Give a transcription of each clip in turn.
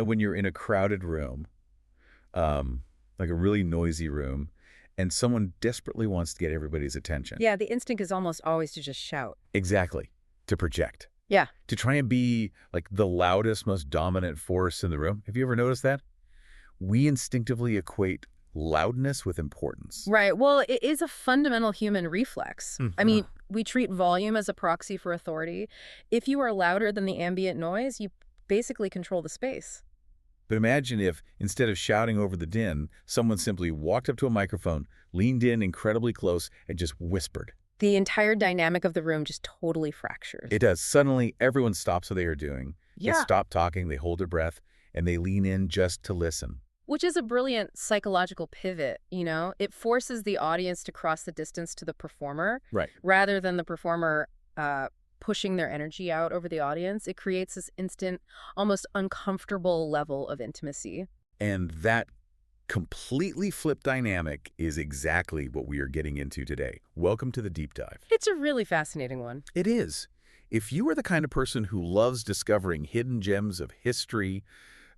When you're in a crowded room, like a really noisy room, and someone desperately wants to get everybody's attention. Yeah, the instinct is almost always to just shout. Exactly. To project. Yeah. To try and be like the loudest, most dominant force in the room. Have you ever noticed that? We instinctively equate loudness with importance. Right. Well, it is a fundamental human reflex. I Mhm. mean, we treat volume as a proxy for authority. If you are louder than the ambient noise, you basically control the space. But imagine if, instead of shouting over the din, someone simply walked up to a microphone, leaned in incredibly close, and just whispered. The entire dynamic of the room just totally fractures. It does. Suddenly, everyone stops what they are doing. They Yeah. stop talking, they hold their breath, and they lean in just to listen. Which is a brilliant psychological pivot, you know? It forces the audience to cross the distance to the performer Right. rather than the performer pushing their energy out over the audience. It creates this instant, almost uncomfortable level of intimacy. And that completely flipped dynamic is exactly what we are getting into today. Welcome to the deep dive. It's a really fascinating one. It is. If you are the kind of person who loves discovering hidden gems of history,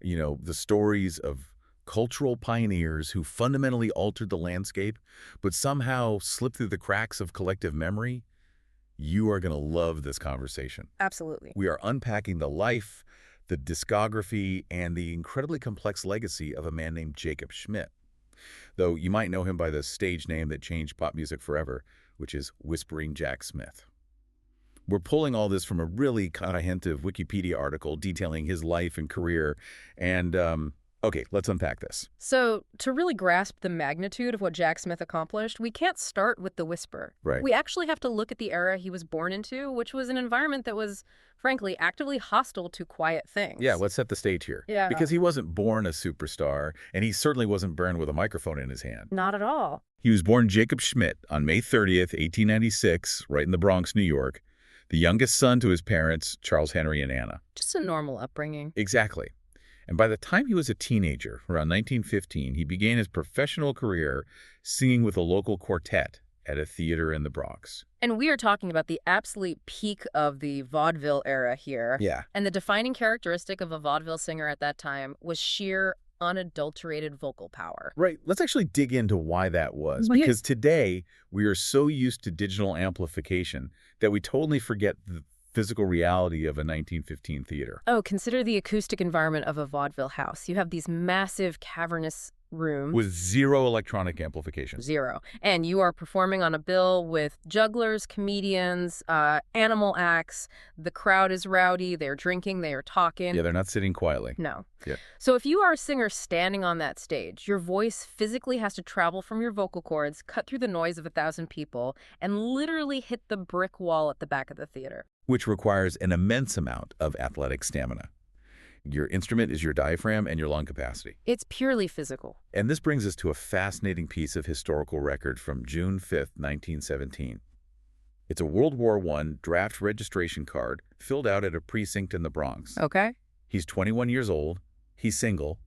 the stories of cultural pioneers who fundamentally altered the landscape, but somehow slipped through the cracks of collective memory, you are going to love this conversation. Absolutely. We are unpacking the life, the discography, and the incredibly complex legacy of a man named Jacob Schmidt. Though you might know him by the stage name that changed pop music forever, which is Whispering Jack Smith. We're pulling all this from a really comprehensive Wikipedia article detailing his life and career. And, okay, let's unpack this. So, to really grasp the magnitude of what Jack Smith accomplished, we can't start with the whisper. Right. We actually have to look at the era he was born into, which was an environment that was, frankly, actively hostile to quiet things. Yeah, let's set the stage here. Yeah. Because he wasn't born a superstar, and he certainly wasn't born with a microphone in his hand. Not at all. He was born Jacob Schmidt on May 30th, 1896, right in the Bronx, New York, the youngest son to his parents, Charles Henry and Anna. Just a normal upbringing. Exactly. And by the time he was a teenager, around 1915, he began his professional career singing with a local quartet at a theater in the Bronx. And we are talking about the absolute peak of the vaudeville era here. Yeah. And the defining characteristic of a vaudeville singer at that time was sheer, unadulterated vocal power. Right. Let's actually dig into why that was. Well, yeah. Because today, we are so used to digital amplification that we totally forget the physical reality of a 1915 theater. Oh, consider the acoustic environment of a vaudeville house. You have these massive cavernous rooms. With zero electronic amplification. Zero. And you are performing on a bill with jugglers, comedians, animal acts. The crowd is rowdy. They're drinking. They are talking. Yeah, they're not sitting quietly. No. Yeah. So if you are a singer standing on that stage, your voice physically has to travel from your vocal cords, cut through the noise of 1,000 people, and literally hit the brick wall at the back of the theater. Which requires an immense amount of athletic stamina. Your instrument is your diaphragm and your lung capacity. It's purely physical. And this brings us to a fascinating piece of historical record from June 5th, 1917. It's a World War I draft registration card filled out at a precinct in the Bronx. Okay. He's 21 years old. He's single.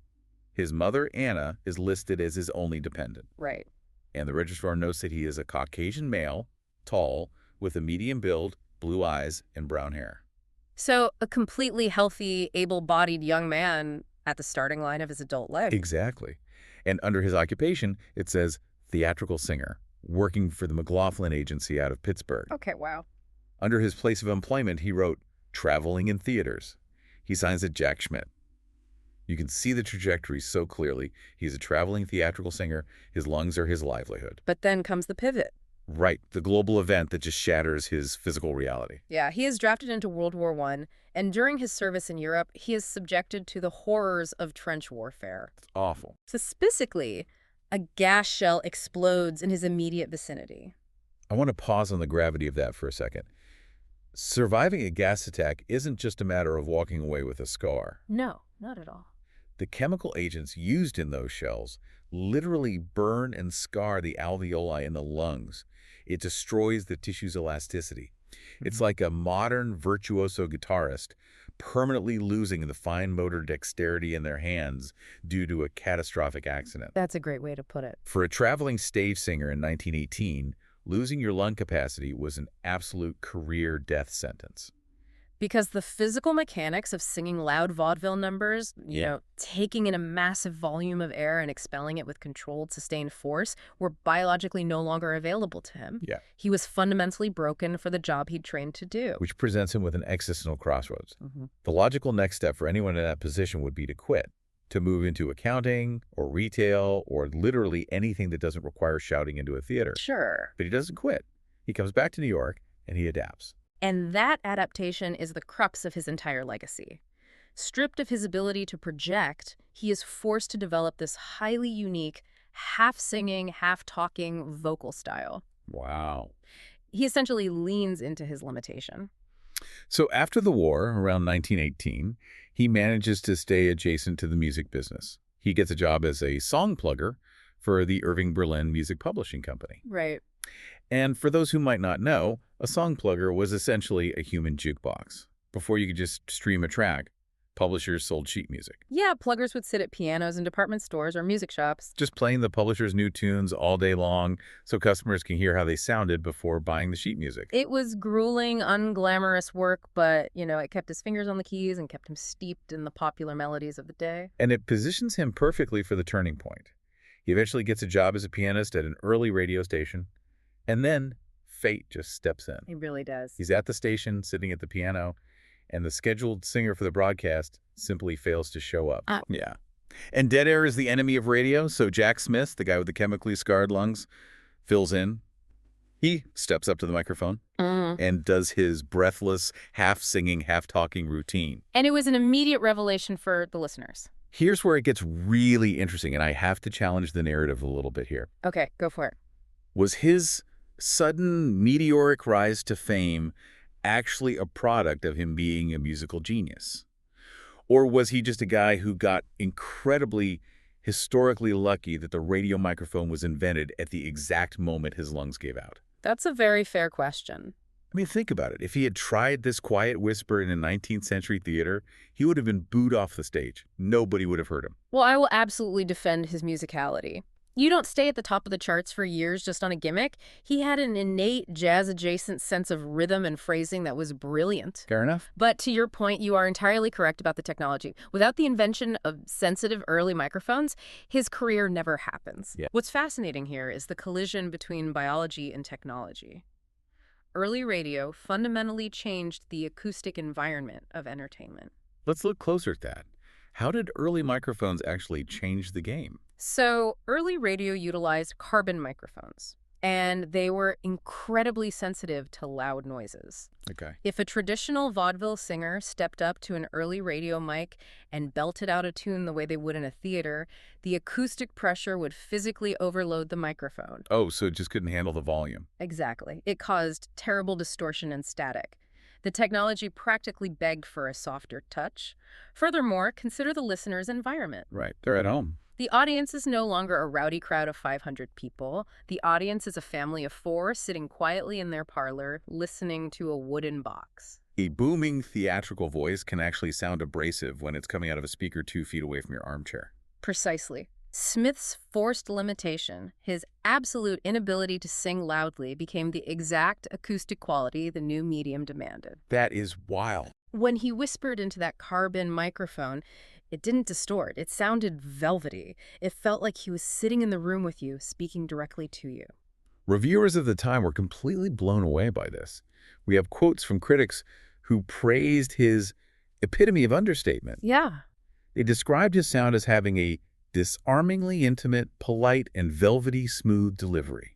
His mother, Anna, is listed as his only dependent. Right. And the registrar notes that he is a Caucasian male, tall, with a medium build, blue eyes, and brown hair. So a completely healthy, able-bodied young man at the starting line of his adult life. Exactly. And under his occupation, it says theatrical singer, working for the McLaughlin Agency out of Pittsburgh. Okay, wow. Under his place of employment, he wrote, traveling in theaters. He signs it Jack Schmidt. You can see the trajectory so clearly. He's a traveling theatrical singer. His lungs are his livelihood. But then comes the pivot. Right, the global event that just shatters his physical reality. Yeah, he is drafted into World War I, and during his service in Europe, he is subjected to the horrors of trench warfare. It's awful. So specifically, a gas shell explodes in his immediate vicinity. I want to pause on the gravity of that for a second. Surviving a gas attack isn't just a matter of walking away with a scar. No, not at all. The chemical agents used in those shells literally burn and scar the alveoli in the lungs. It destroys the tissue's elasticity. It's like a modern virtuoso guitarist permanently losing the fine motor dexterity in their hands due to a catastrophic accident. That's a great way to put it. For a traveling stage singer in 1918, losing your lung capacity was an absolute career death sentence. Because the physical mechanics of singing loud vaudeville numbers, taking in a massive volume of air and expelling it with controlled, sustained force, were biologically no longer available to him. Yeah. He was fundamentally broken for the job he'd trained to do. Which presents him with an existential crossroads. Mm-hmm. The logical next step for anyone in that position would be to quit, to move into accounting or retail or literally anything that doesn't require shouting into a theater. Sure. But he doesn't quit. He comes back to New York and he adapts. And that adaptation is the crux of his entire legacy. Stripped of his ability to project, he is forced to develop this highly unique, half-singing, half-talking vocal style. Wow. He essentially leans into his limitation. So after the war, around 1918, he manages to stay adjacent to the music business. He gets a job as a song plugger for the Irving Berlin Music Publishing Company. Right. And for those who might not know, a song plugger was essentially a human jukebox. Before you could just stream a track, publishers sold sheet music. Yeah, pluggers would sit at pianos in department stores or music shops. Just playing the publisher's new tunes all day long so customers can hear how they sounded before buying the sheet music. It was grueling, unglamorous work, but, it kept his fingers on the keys and kept him steeped in the popular melodies of the day. And it positions him perfectly for the turning point. He eventually gets a job as a pianist at an early radio station, and then fate just steps in. He really does. He's at the station, sitting at the piano, and the scheduled singer for the broadcast simply fails to show up. Yeah. And dead air is the enemy of radio, so Jack Smith, the guy with the chemically scarred lungs, fills in. He steps up to the microphone and does his breathless, half-singing, half-talking routine. And it was an immediate revelation for the listeners. Here's where it gets really interesting, and I have to challenge the narrative a little bit here. Okay, go for it. Was his sudden meteoric rise to fame actually a product of him being a musical genius? Or was he just a guy who got incredibly historically lucky that the radio microphone was invented at the exact moment his lungs gave out? That's a very fair question. I mean, think about it. If he had tried this quiet whisper in a 19th century theater, he would have been booed off the stage. Nobody would have heard him. Well, I will absolutely defend his musicality. You don't stay at the top of the charts for years just on a gimmick. He had an innate jazz-adjacent sense of rhythm and phrasing that was brilliant. Fair enough. But to your point, you are entirely correct about the technology. Without the invention of sensitive early microphones, his career never happens. Yeah. What's fascinating here is the collision between biology and technology. Early radio fundamentally changed the acoustic environment of entertainment. Let's look closer at that. How did early microphones actually change the game? So early radio utilized carbon microphones, and they were incredibly sensitive to loud noises. Okay. If a traditional vaudeville singer stepped up to an early radio mic and belted out a tune the way they would in a theater, the acoustic pressure would physically overload the microphone. Oh, so it just couldn't handle the volume. Exactly. It caused terrible distortion and static. The technology practically begged for a softer touch. Furthermore, consider the listener's environment. Right. They're at home. The audience is no longer a rowdy crowd of 500 people. The audience is a family of 4 sitting quietly in their parlor, listening to a wooden box. A booming theatrical voice can actually sound abrasive when it's coming out of a speaker 2 feet away from your armchair. Precisely. Smith's forced limitation, his absolute inability to sing loudly, became the exact acoustic quality the new medium demanded. That is wild. When he whispered into that carbon microphone, it didn't distort. It sounded velvety. It felt like he was sitting in the room with you, speaking directly to you. Reviewers of the time were completely blown away by this. We have quotes from critics who praised his epitome of understatement. Yeah. They described his sound as having a disarmingly intimate, polite, and velvety smooth delivery.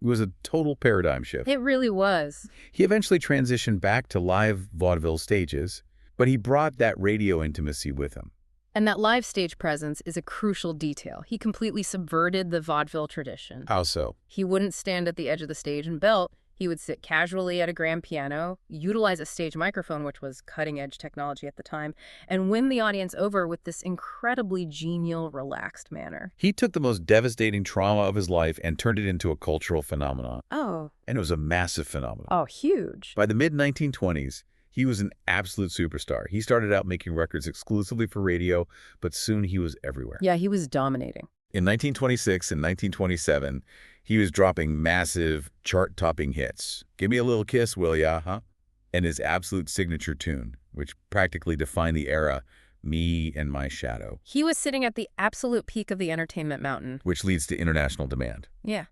It was a total paradigm shift. It really was. He eventually transitioned back to live vaudeville stages, but he brought that radio intimacy with him. And that live stage presence is a crucial detail. He completely subverted the vaudeville tradition. How so? He wouldn't stand at the edge of the stage and belt. He would sit casually at a grand piano, utilize a stage microphone, which was cutting-edge technology at the time, and win the audience over with this incredibly genial, relaxed manner. He took the most devastating trauma of his life and turned it into a cultural phenomenon. Oh. And it was a massive phenomenon. Oh, huge. By the mid-1920s, he was an absolute superstar. He started out making records exclusively for radio, but soon he was everywhere. Yeah, he was dominating. In 1926 and 1927, he was dropping massive chart-topping hits. Give me a little kiss, will ya, huh? and his absolute signature tune, which practically defined the era, Me and My Shadow, He was sitting at the absolute peak of the entertainment mountain. which leads to international demand. Yeah.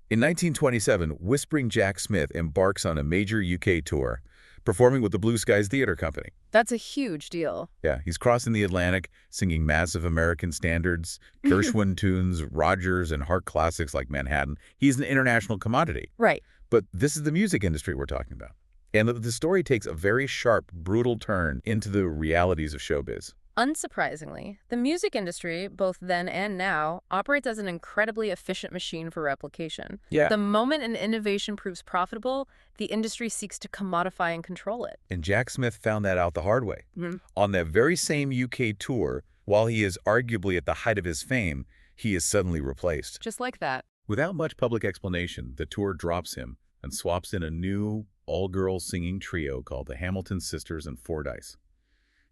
In 1927, Whispering Jack Smith embarks on a major UK tour, performing with the Blue Skies Theatre Company. That's a huge deal. Yeah, he's crossing the Atlantic, singing massive American standards, Gershwin tunes, Rogers, and Hart classics like Manhattan. He's an international commodity. Right. But this is the music industry we're talking about. And the story takes a very sharp, brutal turn into the realities of showbiz. Unsurprisingly, the music industry, both then and now, operates as an incredibly efficient machine for replication. Yeah. The moment an innovation proves profitable, the industry seeks to commodify and control it. And Jack Smith found that out the hard way. Mhm. On that very same UK tour, while he is arguably at the height of his fame, he is suddenly replaced. Just like that. Without much public explanation, the tour drops him and swaps in a new, all-girls singing trio called the Hamilton Sisters and Fordyce.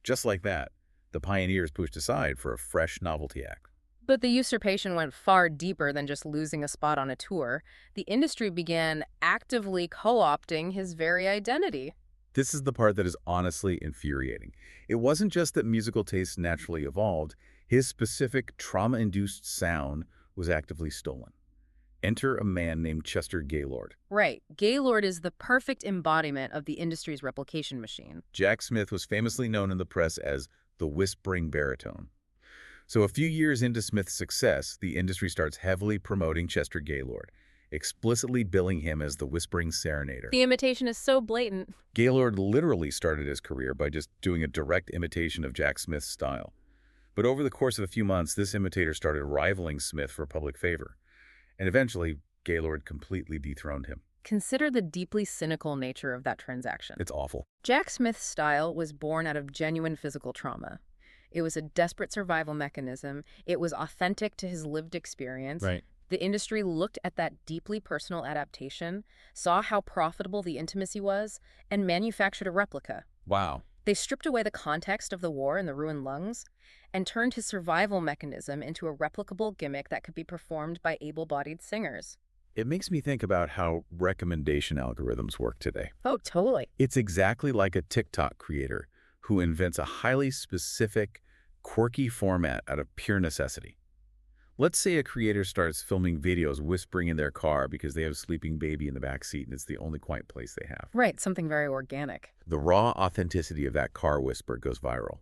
Just like that, the Pioneers pushed aside for a fresh novelty act. But the usurpation went far deeper than just losing a spot on a tour. The industry began actively co-opting his very identity. This is the part that is honestly infuriating. It wasn't just that musical tastes naturally evolved, his specific trauma-induced sound was actively stolen. Enter a man named Chester Gaylord. Right. Gaylord is the perfect embodiment of the industry's replication machine. Jack Smith was famously known in the press as the whispering baritone. So a few years into Smith's success, the industry starts heavily promoting Chester Gaylord, explicitly billing him as the whispering serenader. The imitation is so blatant. Gaylord literally started his career by just doing a direct imitation of Jack Smith's style. But over the course of a few months, this imitator started rivaling Smith for public favor. And eventually, Gaylord completely dethroned him. Consider the deeply cynical nature of that transaction. It's awful. Jack Smith's style was born out of genuine physical trauma. It was a desperate survival mechanism. It was authentic to his lived experience. Right. The industry looked at that deeply personal adaptation, saw how profitable the intimacy was, and manufactured a replica. Wow. They stripped away the context of the war and the ruined lungs and turned his survival mechanism into a replicable gimmick that could be performed by able-bodied singers. It makes me think about how recommendation algorithms work today. Oh, totally. It's exactly like a TikTok creator who invents a highly specific, quirky format out of pure necessity. Let's say a creator starts filming videos whispering in their car because they have a sleeping baby in the back seat and it's the only quiet place they have. Right, something very organic. The raw authenticity of that car whisper goes viral.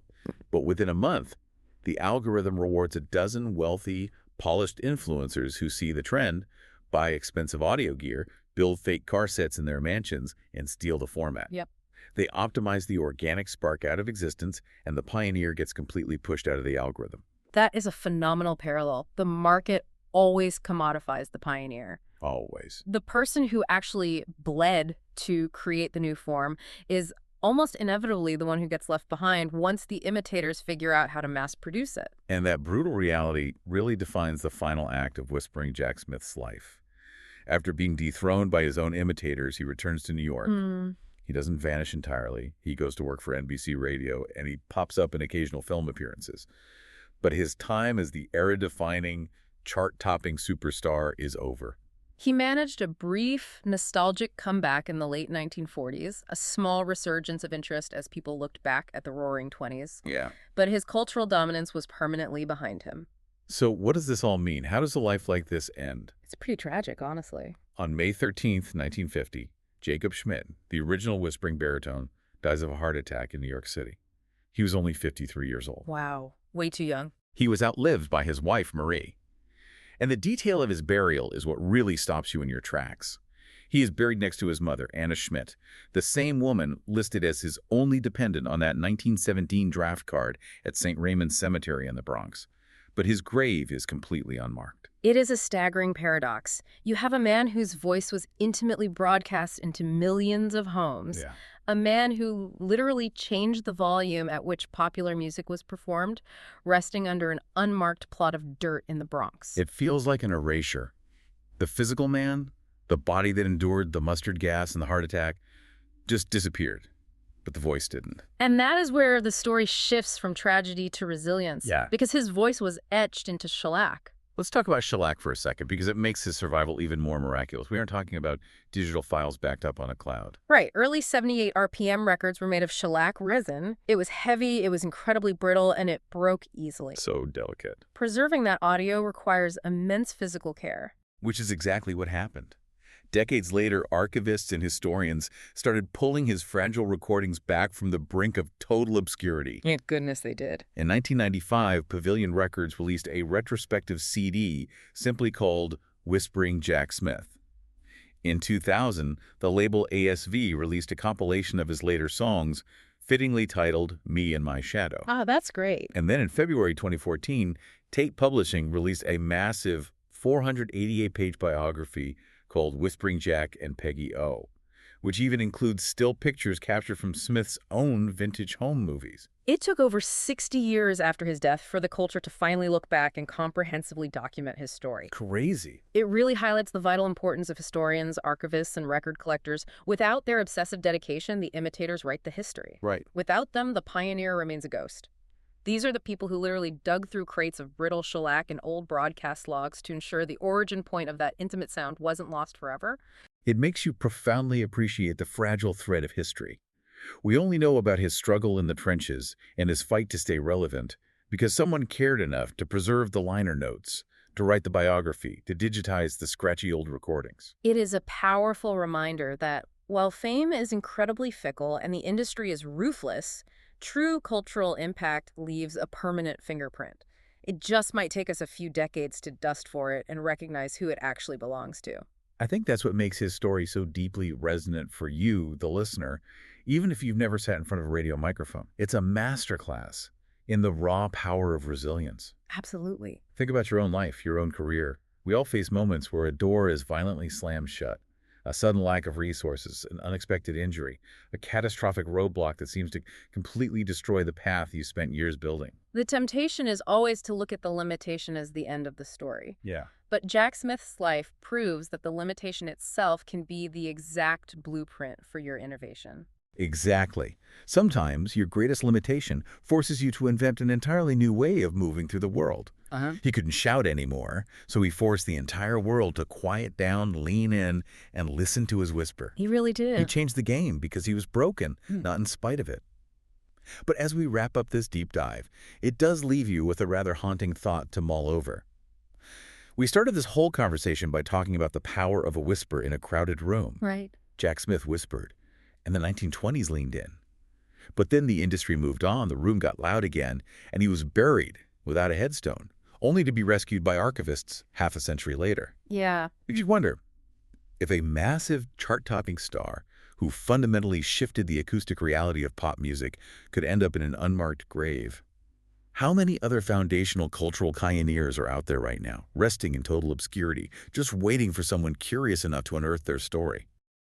But within a month, the algorithm rewards a dozen wealthy, polished influencers who see the trend, buy expensive audio gear, build fake car sets in their mansions, and steal the format. Yep. They optimize the organic spark out of existence, and the Pioneer gets completely pushed out of the algorithm. That is a phenomenal parallel. The market always commodifies the pioneer. Always. The person who actually bled to create the new form is almost inevitably the one who gets left behind once the imitators figure out how to mass produce it. And that brutal reality really defines the final act of Whispering Jack Smith's life. After being dethroned by his own imitators, he returns to New York. He doesn't vanish entirely. He goes to work for NBC Radio, and he pops up in occasional film appearances. But his time as the era-defining, chart-topping superstar is over. He managed a brief, nostalgic comeback in the late 1940s, a small resurgence of interest as people looked back at the Roaring '20s. Yeah. But his cultural dominance was permanently behind him. So what does this all mean? How does a life like this end? It's pretty tragic, honestly. On May 13th, 1950, Jacob Schmidt, the original whispering baritone, dies of a heart attack in New York City. He was only 53 years old. Wow. Way too young. He was outlived by his wife, Marie. And the detail of his burial is what really stops you in your tracks. He is buried next to his mother, Anna Schmidt, the same woman listed as his only dependent on that 1917 draft card at St. Raymond's Cemetery in the Bronx. But his grave is completely unmarked. It is a staggering paradox. You have a man whose voice was intimately broadcast into millions of homes. Yeah. A man who literally changed the volume at which popular music was performed, resting under an unmarked plot of dirt in the Bronx. It feels like an erasure. The physical man, the body that endured the mustard gas and the heart attack, just disappeared. But the voice didn't. And that is where the story shifts from tragedy to resilience. Yeah. Because his voice was etched into shellac. Let's talk about shellac for a second, because it makes his survival even more miraculous. We aren't talking about digital files backed up on a cloud. Right. Early 78 RPM records were made of shellac resin. It was heavy, it was incredibly brittle, and it broke easily. So delicate. Preserving that audio requires immense physical care. Which is exactly what happened. Decades later, archivists and historians started pulling his fragile recordings back from the brink of total obscurity. Thank goodness they did. In 1995, Pavilion Records released a retrospective CD simply called Whispering Jack Smith. In 2000, the label ASV released a compilation of his later songs, fittingly titled Me and My Shadow. Ah, that's great. And then in February 2014, Tate Publishing released a massive 488-page biography called Whispering Jack and Peggy O, which even includes still pictures captured from Smith's own vintage home movies. It took over 60 years after his death for the culture to finally look back and comprehensively document his story. Crazy. It really highlights the vital importance of historians, archivists, and record collectors. Without their obsessive dedication, the imitators write the history. Right. Without them, the pioneer remains a ghost. These are the people who literally dug through crates of brittle shellac and old broadcast logs to ensure the origin point of that intimate sound wasn't lost forever. It makes you profoundly appreciate the fragile thread of history. We only know about his struggle in the trenches and his fight to stay relevant because someone cared enough to preserve the liner notes, to write the biography, to digitize the scratchy old recordings. It is a powerful reminder that while fame is incredibly fickle and the industry is ruthless, true cultural impact leaves a permanent fingerprint. It just might take us a few decades to dust for it and recognize who it actually belongs to. I think that's what makes his story so deeply resonant for you, the listener, even if you've never sat in front of a radio microphone. It's a masterclass in the raw power of resilience. Absolutely. Think about your own life, your own career. We all face moments where a door is violently slammed shut. A sudden lack of resources, an unexpected injury, a catastrophic roadblock that seems to completely destroy the path you spent years building. The temptation is always to look at the limitation as the end of the story. Yeah. But Jack Smith's life proves that the limitation itself can be the exact blueprint for your innovation. Exactly. Sometimes your greatest limitation forces you to invent an entirely new way of moving through the world. He couldn't shout anymore, so he forced the entire world to quiet down, lean in, and listen to his whisper. He really did. He changed the game because he was broken, not in spite of it. But as we wrap up this deep dive, it does leave you with a rather haunting thought to mull over. We started this whole conversation by talking about the power of a whisper in a crowded room. Right. Jack Smith whispered, and the 1920s leaned in. But then the industry moved on, the room got loud again, and he was buried without a headstone, only to be rescued by archivists half a century later. Yeah. You wonder, if a massive chart-topping star who fundamentally shifted the acoustic reality of pop music could end up in an unmarked grave, how many other foundational cultural pioneers are out there right now, resting in total obscurity, just waiting for someone curious enough to unearth their story?